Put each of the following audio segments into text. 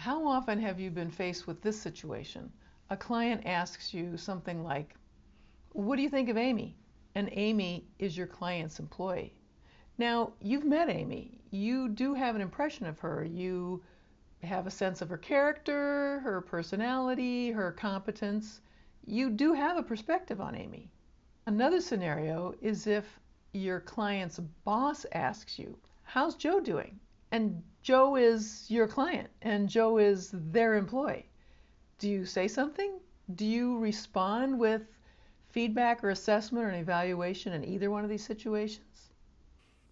How often have you been faced with this situation? A client asks you something like, "What do you think of Amy?" And Amy is your client's employee. Now, you've met Amy. You do have an impression of her. You have a sense of her character, her personality, her competence. You do have a perspective on Amy. Another scenario is if your client's boss asks you, "How's Joe doing?" And Joe is your client and Joe is their employee. Do you say something? Do you respond with feedback or assessment or an evaluation in either one of these situations?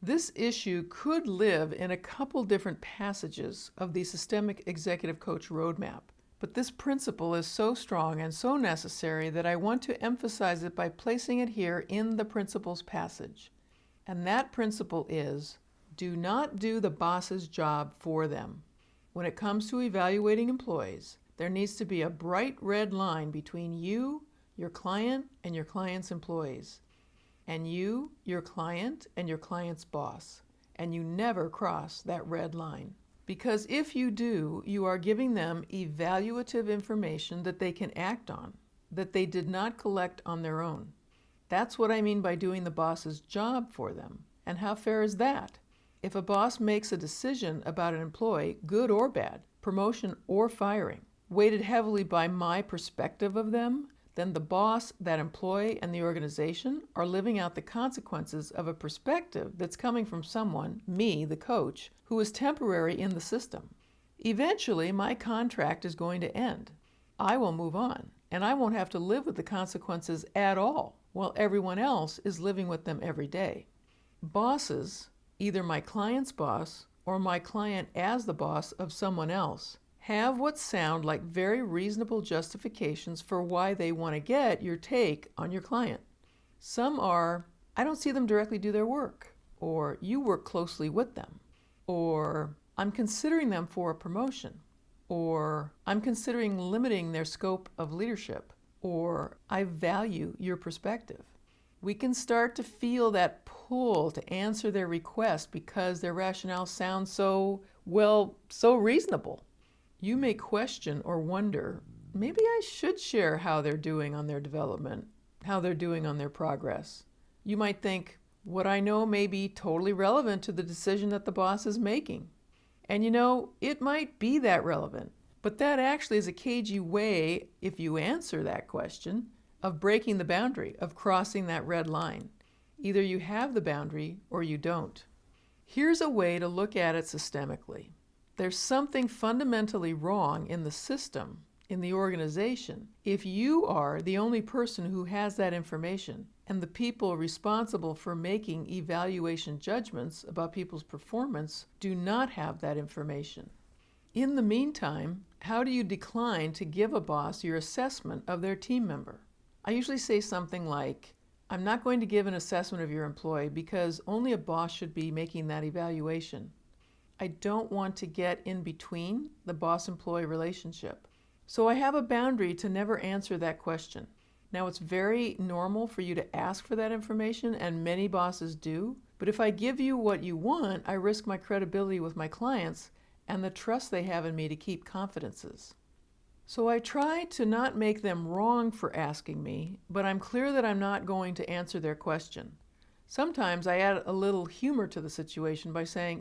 This issue could live in a couple different passages of the Systemic Executive Coach Roadmap, but this principle is so strong and so necessary that I want to emphasize it by placing it here in the principles passage. And that principle is, do not do the boss's job for them. When it comes to evaluating employees, there needs to be a bright red line between you, your client, and your client's employees, and you, your client, and your client's boss. And you never cross that red line. Because if you do, you are giving them evaluative information that they can act on, that they did not collect on their own. That's what I mean by doing the boss's job for them. And how fair is that? If a boss makes a decision about an employee, good or bad, promotion or firing, weighted heavily by my perspective of them, then the boss, that employee, and the organization are living out the consequences of a perspective that's coming from someone, me, the coach, who is temporary in the system. Eventually, my contract is going to end. I will move on, and I won't have to live with the consequences at all, while everyone else is living with them every day. Bosses, either my client's boss or my client as the boss of someone else, have what sound like very reasonable justifications for why they want to get your take on your client. Some are, "I don't see them directly do their work," or "You work closely with them," or "I'm considering them for a promotion," or "I'm considering limiting their scope of leadership," or "I value your perspective." We can start to feel that pull to answer their request because their rationale sounds so reasonable. You may question or wonder, maybe I should share how they're doing on their development, how they're doing on their progress. You might think, what I know may be totally relevant to the decision that the boss is making. And it might be that relevant, but that actually is a cagey way, if you answer that question, of breaking the boundary, of crossing that red line. Either you have the boundary or you don't. Here's a way to look at it systemically. There's something fundamentally wrong in the system, in the organization, if you are the only person who has that information and the people responsible for making evaluation judgments about people's performance do not have that information. In the meantime, how do you decline to give a boss your assessment of their team member? I usually say something like, "I'm not going to give an assessment of your employee because only a boss should be making that evaluation. I don't want to get in between the boss-employee relationship. So I have a boundary to never answer that question." Now, it's very normal for you to ask for that information, and many bosses do. But if I give you what you want, I risk my credibility with my clients and the trust they have in me to keep confidences. So I try to not make them wrong for asking me, but I'm clear that I'm not going to answer their question. Sometimes I add a little humor to the situation by saying,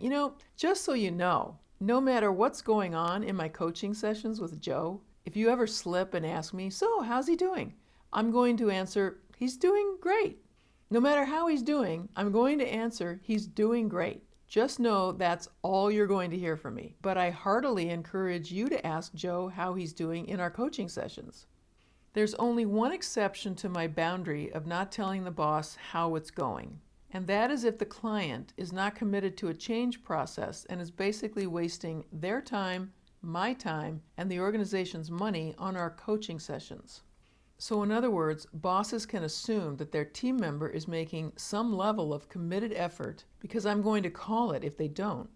just so you know, no matter what's going on in my coaching sessions with Joe, if you ever slip and ask me, "So, how's he doing?" I'm going to answer, "He's doing great." No matter how he's doing, I'm going to answer, "He's doing great." Just know that's all you're going to hear from me. But I heartily encourage you to ask Joe how he's doing in our coaching sessions. There's only one exception to my boundary of not telling the boss how it's going, and that is if the client is not committed to a change process and is basically wasting their time, my time, and the organization's money on our coaching sessions. So in other words, bosses can assume that their team member is making some level of committed effort because I'm going to call it if they don't.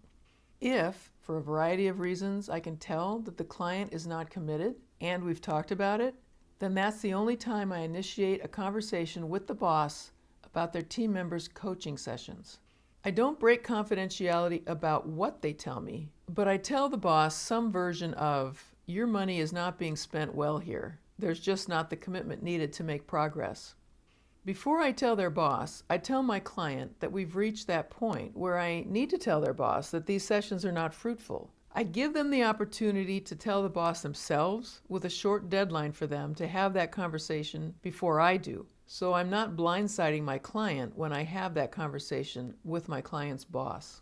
If, for a variety of reasons, I can tell that the client is not committed and we've talked about it, then that's the only time I initiate a conversation with the boss about their team members' coaching sessions. I don't break confidentiality about what they tell me, but I tell the boss some version of, your money is not being spent well here. There's just not the commitment needed to make progress. Before I tell their boss, I tell my client that we've reached that point where I need to tell their boss that these sessions are not fruitful. I give them the opportunity to tell the boss themselves with a short deadline for them to have that conversation before I do. So I'm not blindsiding my client when I have that conversation with my client's boss.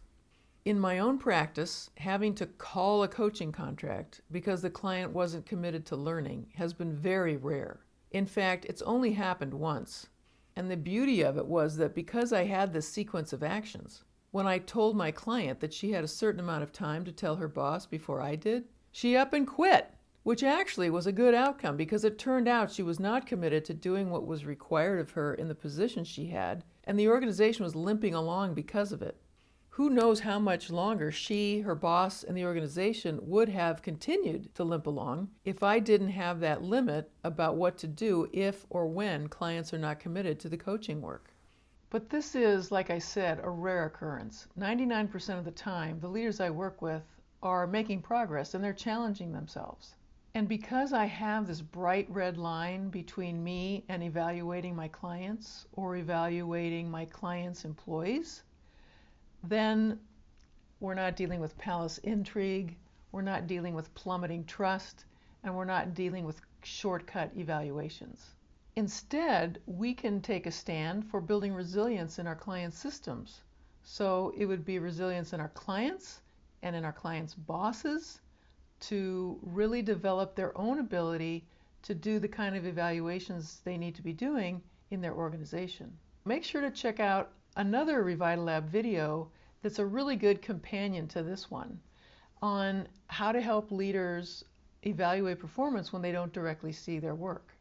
In my own practice, having to call a coaching contract because the client wasn't committed to learning has been very rare. In fact, it's only happened once. And the beauty of it was that because I had this sequence of actions, when I told my client that she had a certain amount of time to tell her boss before I did, she up and quit, which actually was a good outcome because it turned out she was not committed to doing what was required of her in the position she had, and the organization was limping along because of it. Who knows how much longer she, her boss, and the organization would have continued to limp along if I didn't have that limit about what to do if or when clients are not committed to the coaching work. But this is, like I said, a rare occurrence. 99% of the time, the leaders I work with are making progress and they're challenging themselves. And because I have this bright red line between me and evaluating my clients or evaluating my clients' employees, then we're not dealing with palace intrigue, we're not dealing with plummeting trust, and we're not dealing with shortcut evaluations. Instead, we can take a stand for building resilience in our clients' systems. So it would be resilience in our clients and in our clients' bosses to really develop their own ability to do the kind of evaluations they need to be doing in their organization. Make sure to check out another RevitaLab video that's a really good companion to this one on how to help leaders evaluate performance when they don't directly see their work.